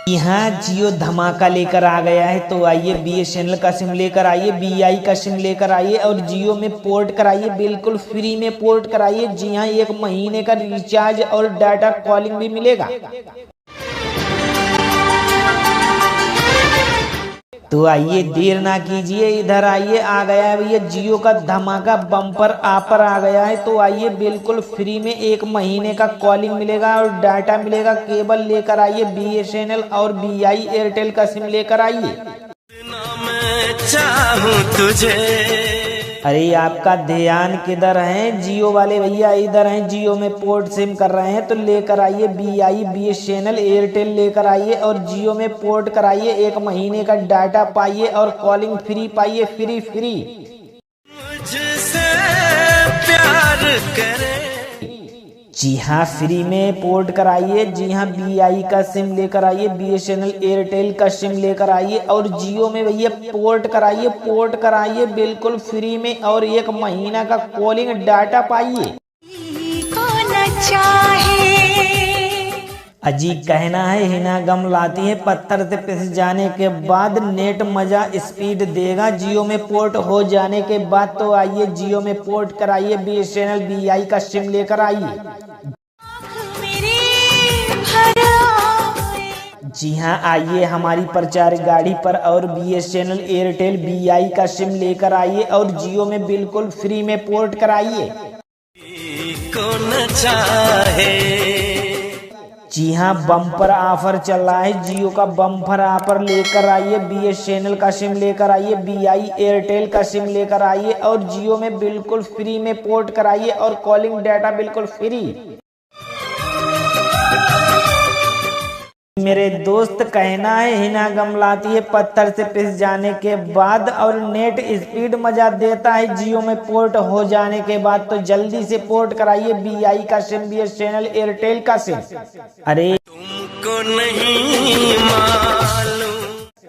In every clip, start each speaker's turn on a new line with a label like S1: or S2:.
S1: यहाँ जियो धमाका लेकर आ गया है। तो आइए BSNL का सिम लेकर आइए, BI का सिम लेकर आइए और जियो में पोर्ट कराइए, बिल्कुल फ्री में पोर्ट कराइए। जी हाँ, 1 महीने का रिचार्ज और डाटा कॉलिंग भी मिलेगा। तो आइए देर ना कीजिए, इधर आइए। आ गया है भैया जियो का धमाका बम्पर ऑफर आ गया है। तो आइए बिल्कुल फ्री में 1 महीने का कॉलिंग मिलेगा और डाटा मिलेगा। केबल लेकर आइए, BSNL और BI एयरटेल का सिम लेकर आइए। अरे आपका ध्यान किधर है? जियो वाले भैया इधर हैं, जियो में पोर्ट सिम कर रहे हैं। तो लेकर आइए BI BSNL एयरटेल लेकर आइए और जियो में पोर्ट कराइए। 1 महीने का डाटा पाइए और कॉलिंग फ्री पाइए, फ्री। मुझसे प्यार करे। जी हाँ, फ्री में पोर्ट कराइए। जी हाँ, BI का सिम लेकर आइए, BSNL एयरटेल का सिम लेकर आइए और जियो में भैया पोर्ट कराइए बिल्कुल फ्री में और 1 महीना का कॉलिंग डाटा पाइए। अजी कहना है हिना गम लाती है, पत्थर से पिस जाने के बाद नेट मजा स्पीड देगा जियो में पोर्ट हो जाने के बाद। तो आइए जियो में पोर्ट कराइए, BSNL BI का सिम लेकर आइए। जी हाँ, आइए हमारी प्रचार गाड़ी पर और BSNL एयरटेल BI का सिम लेकर आइए और जियो में बिल्कुल फ्री में पोर्ट कराइए। कौन चाहे। जी हाँ, बम्पर ऑफर चल रहा है, जियो का बम्पर ऑफर लेकर आइए। BSNL का सिम लेकर आइए, BI एयरटेल का सिम लेकर आइए और जियो में बिल्कुल फ्री में पोर्ट कराइए और कॉलिंग डाटा बिल्कुल फ्री। मेरे दोस्त कहना है हिना गम लाती है, पत्थर से पिस जाने के बाद और नेट स्पीड मजा देता है जियो में पोर्ट हो जाने के बाद। तो जल्दी से पोर्ट कराइए BI का सिम, BSNL एयरटेल का सिम। अरे तुमको नहीं मालूम।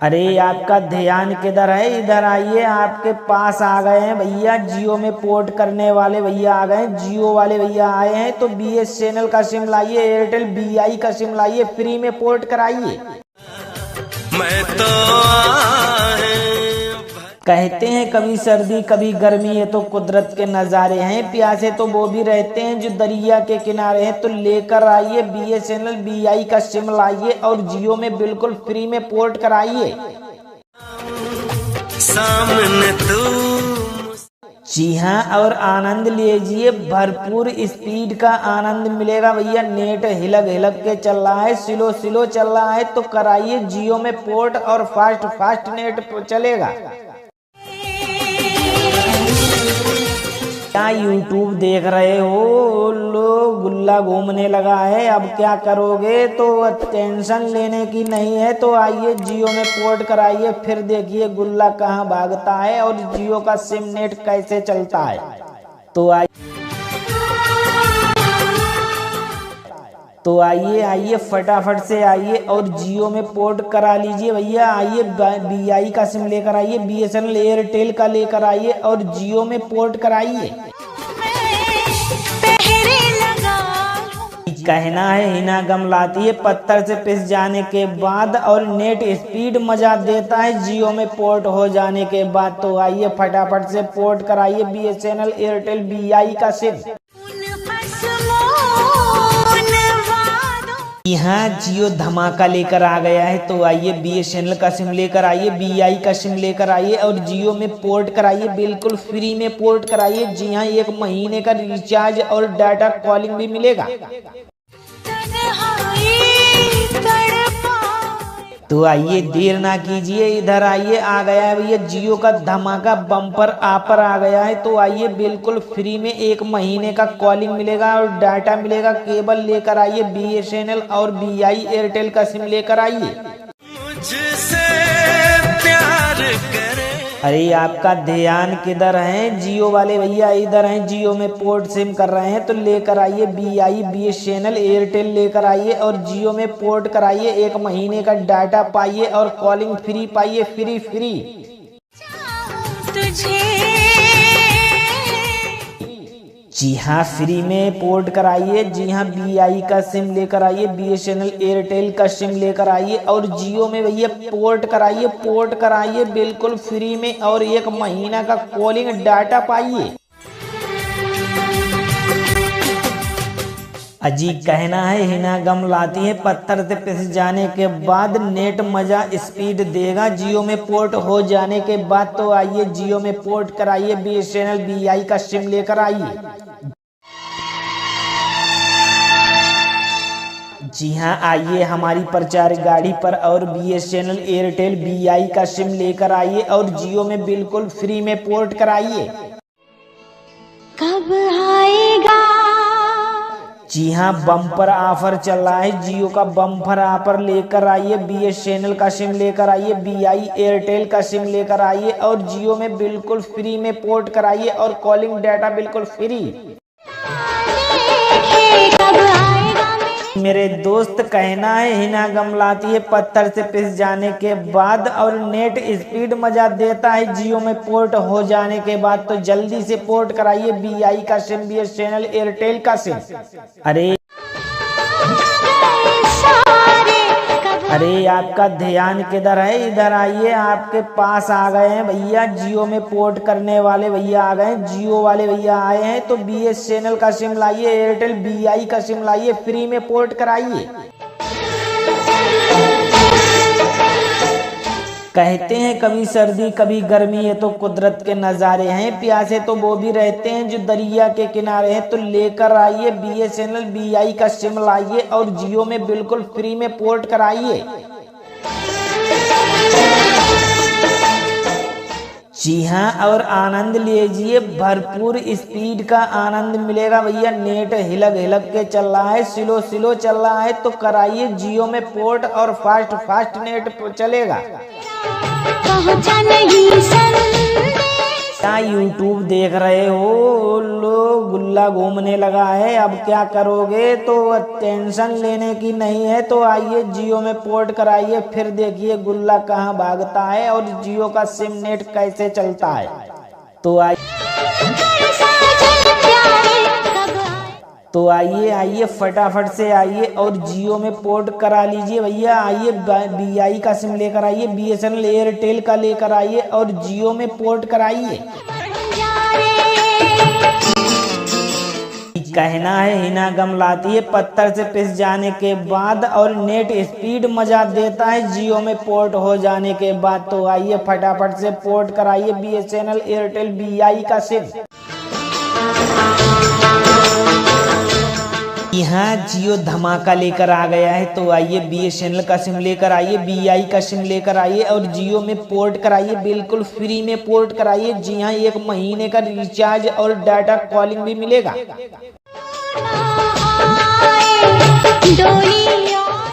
S1: अरे आपका ध्यान किधर है? इधर आइए, आपके पास आ गए हैं भैया। जियो में पोर्ट करने वाले भैया आ गए हैं, जियो वाले भैया आए हैं। तो BSNL का सिम लाइए, एयरटेल BI का सिम लाइए, फ्री में पोर्ट कराइए। मैं तो कहते हैं कभी सर्दी कभी गर्मी, है तो कुदरत के नज़ारे हैं। प्यासे तो वो भी रहते हैं जो दरिया के किनारे हैं। तो लेकर आइए BSNL BI का सिम लाइए और जियो में बिल्कुल फ्री में पोर्ट कराइए। सामने तू। जी हाँ, और आनंद लीजिए, भरपूर स्पीड का आनंद मिलेगा भैया। नेट हिलक के चल रहा है, स्लो चल रहा है। तो कराइए जियो में पोर्ट और फास्ट नेट चलेगा। क्या YouTube देख रहे हो? लो गुल्ला घूमने लगा है, अब क्या करोगे? तो टेंशन लेने की नहीं है। तो आइए जियो में पोर्ट कराइए, फिर देखिए गुल्ला कहाँ भागता है और जियो का सिम नेट कैसे चलता है। तो आइए फटाफट से आइए और जियो में पोर्ट करा लीजिए भैया। आइए BI का सिम लेकर आइए, BSNL एयरटेल का लेकर आइए और जियो में पोर्ट कराइए। कहना है हिना गम लाती है, पत्थर से पिस जाने के बाद और नेट स्पीड मजा देता है जियो में पोर्ट हो जाने के बाद। तो आइए फटाफट से पोर्ट कराइए BSNL एयरटेल BI का सिम। यहाँ जियो धमाका लेकर आ गया है। तो आइए BSNL का सिम लेकर आइए, BI का सिम लेकर आइए और जियो में पोर्ट कराइए, बिल्कुल फ्री में पोर्ट कराइए। जी हाँ, 1 महीने का रिचार्ज और डाटा कॉलिंग भी मिलेगा। तो आइए देर ना कीजिए, इधर आइए। आ गया है भैया जियो का धमाका बम्पर ऑफर आ गया है। तो आइए बिल्कुल फ्री में 1 महीने का कॉलिंग मिलेगा और डाटा मिलेगा। केबल लेकर आइए, BSNL और BI एयरटेल का सिम लेकर आइए। मुझसे प्यार करे। अरे आपका ध्यान किधर है? जियो वाले भैया इधर हैं, जियो में पोर्ट सिम कर रहे हैं। तो लेकर आइए BI BSNL एयरटेल लेकर आइए और जियो में पोर्ट कराइए। 1 महीने का डाटा पाइए और कॉलिंग फ्री पाइए, फ्री। जी हाँ, फ्री में पोर्ट कराइए। जी हाँ, BI का सिम लेकर आइए, BSNL एयरटेल का सिम लेकर आइए और जियो में भैया पोर्ट कराइए बिल्कुल फ्री में और 1 महीना का कॉलिंग डाटा पाइए। अजी कहना है हिना गम लाती है, पत्थर से पिस जाने के बाद नेट मजा स्पीड देगा जियो में पोर्ट हो जाने के बाद। तो आइए जियो में पोर्ट कराइए, BSNL BI का सिम लेकर आइए। जी हाँ, आइए हमारी प्रचार गाड़ी पर और BSNL एयरटेल BI का सिम लेकर आइए और जियो में बिल्कुल फ्री में पोर्ट कराइए।
S2: कब आएगा?
S1: जी हाँ, बम्पर ऑफर चल रहा है। जियो का बम्पर ऑफर लेकर आइए, BSNL का सिम लेकर आइए, BI एयरटेल का सिम लेकर आइए और जियो में बिल्कुल फ्री में पोर्ट कराइए और कॉलिंग डाटा बिल्कुल फ्री। मेरे दोस्त कहना है हिना गम लाती है, पत्थर से पिस जाने के बाद और नेट स्पीड मजा देता है जियो में पोर्ट हो जाने के बाद। तो जल्दी से पोर्ट कराइए BI का सिम, BSNL एयरटेल का सिम। अरे आपका ध्यान किधर है? इधर आइए, आपके पास आ गए हैं भैया। जियो में पोर्ट करने वाले भैया आ गए हैं, जियो वाले भैया आए हैं। तो BSNL का सिम लाइए, एयरटेल BI का सिम लाइए, फ्री में पोर्ट कराइए। कहते हैं कभी सर्दी कभी गर्मी, ये तो कुदरत के नज़ारे हैं। प्यासे तो वो भी रहते हैं जो दरिया के किनारे हैं। तो लेकर आइए BSNL BI का सिम लाइए और जियो में बिल्कुल फ्री में पोर्ट कराइए। जी हाँ, और आनंद लीजिए, भरपूर स्पीड का आनंद मिलेगा भैया। नेट हिलक के चल रहा है, स्लो चल रहा है। तो कराइए जियो में पोर्ट और फास्ट नेट चलेगा। क्या यूट्यूब देख रहे हो? लो गुल्ला घूमने लगा है, अब क्या करोगे? तो टेंशन लेने की नहीं है। तो आइए जियो में पोर्ट कराइए, फिर देखिए गुल्ला कहाँ भागता है और जियो का सिम नेट कैसे चलता है। तो आइए फटाफट से आइए और जियो में पोर्ट करा लीजिए भैया। आइए BI का सिम लेकर आइए, BSNL एयरटेल का लेकर आइए और जियो में पोर्ट कराइए। कहना है हिना गम लाती है, पत्थर से पिस जाने के बाद और नेट स्पीड मजा देता है जियो में पोर्ट हो जाने के बाद। तो आइए फटाफट से पोर्ट कराइए BSNL एयरटेल BI का सिम। यहाँ जियो धमाका लेकर आ गया है। तो आइए BSNL का सिम लेकर आइए, BI का सिम लेकर आइए और जियो में पोर्ट कराइए, बिल्कुल फ्री में पोर्ट कराइए। जी हाँ, 1 महीने का रिचार्ज और डाटा कॉलिंग भी मिलेगा।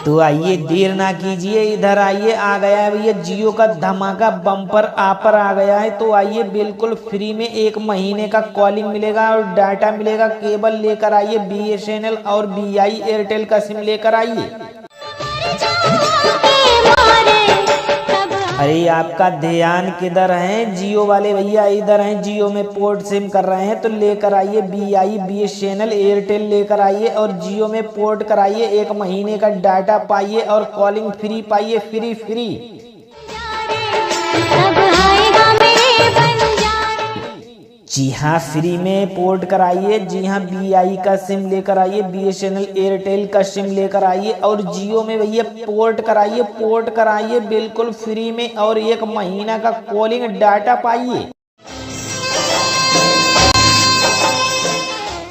S1: तो आइए देर ना कीजिए, इधर आइए, आ गया है भैया जियो का धमाका बम्पर ऑफर आ गया है। तो आइए बिल्कुल फ्री में 1 महीने का कॉलिंग मिलेगा और डाटा मिलेगा। केबल लेकर आइए, BSNL और BI एयरटेल का सिम लेकर आइए। अरे आपका ध्यान किधर है? जियो वाले भैया इधर हैं, जियो में पोर्ट सिम कर रहे हैं। तो लेकर आइए BI BSNL एयरटेल लेकर आइए और जियो में पोर्ट कराइए, 1 महीने का डाटा पाइए और कॉलिंग फ्री पाइए, फ्री। जी हाँ, फ्री में पोर्ट कराइए। जी हाँ, BI का सिम लेकर आइए, BSNL एयरटेल का सिम लेकर आइए और जियो में भैया पोर्ट कराइए बिल्कुल फ्री में और 1 महीना का कॉलिंग डाटा पाइए।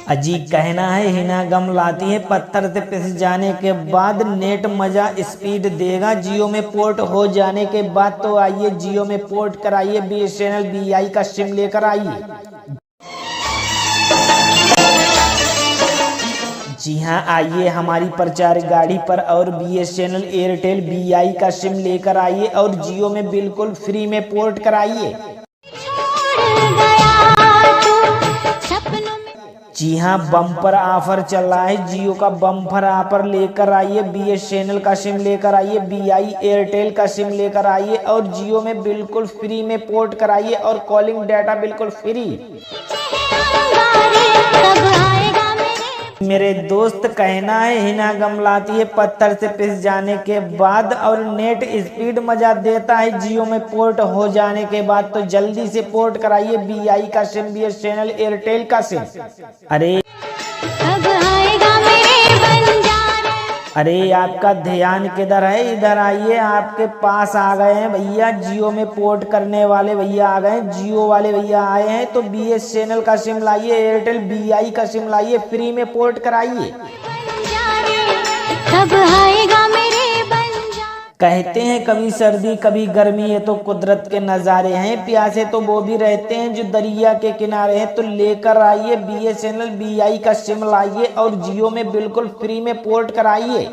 S1: अजी कहना है हिना गम लाती है, पत्थर से पिस जाने के बाद नेट मजा स्पीड देगा जियो में पोर्ट हो जाने के बाद। तो आइए जियो में पोर्ट कराइए, BSNL BI का सिम लेकर आइए। जी हाँ, आइए हमारी प्रचार गाड़ी पर और BSNL एयरटेल BI का सिम लेकर आइए और जियो में बिल्कुल फ्री में पोर्ट कराइए। जी हाँ, बम्पर ऑफर चल रहा है। जियो का बम्पर ऑफर लेकर आइए, BSNL का सिम लेकर आइए, BI एयरटेल का सिम लेकर आइए और जियो में बिल्कुल फ्री में पोर्ट कराइए और कॉलिंग डाटा बिल्कुल फ्री। मेरे दोस्त, कहना है हिना गमलाती है पत्थर से पिस जाने के बाद, और नेट स्पीड मजा देता है जियो में पोर्ट हो जाने के बाद। तो जल्दी से पोर्ट कराइए BI का सिम, BSNL एयरटेल का सिम। अरे आपका ध्यान किधर है? इधर आइए, आपके पास आ गए हैं भैया। जियो में पोर्ट करने वाले भैया आ गए हैं, जियो वाले भैया आए हैं। तो BSNL का सिम लाइए, एयरटेल BI का सिम लाइए, फ्री में पोर्ट कराइए। कहते हैं कभी सर्दी कभी गर्मी, ये तो कुदरत के नज़ारे हैं। प्यासे तो वो भी रहते हैं जो दरिया के किनारे हैं। तो लेकर आइए BSNL BI का सिम लाइए और जियो में बिल्कुल फ्री में पोर्ट कराइए।